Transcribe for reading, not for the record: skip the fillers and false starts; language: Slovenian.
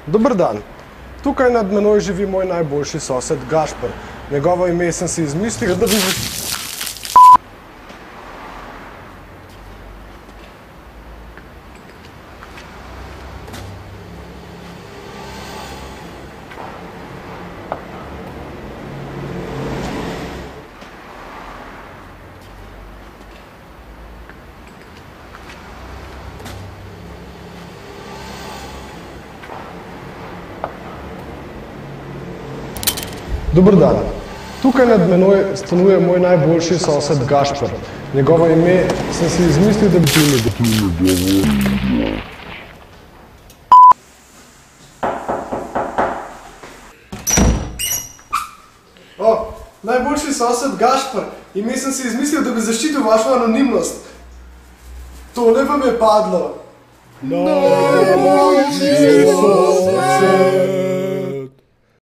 Dober dan. Tukaj nad menoj živi moj najboljši sosed Gašper. Njegovo ime sem si izmislil, da bi... Dober dan. Tukaj nad menoj stanuje moj najboljši sosed Gašper. Njegovo ime sem si izmislil, da bi ti njegovo. Najboljši sosed Gašper. Ime sem si izmislil, da bi zaščitil vašo anonimnost. Tole vam je padlo. Najboljši sosed.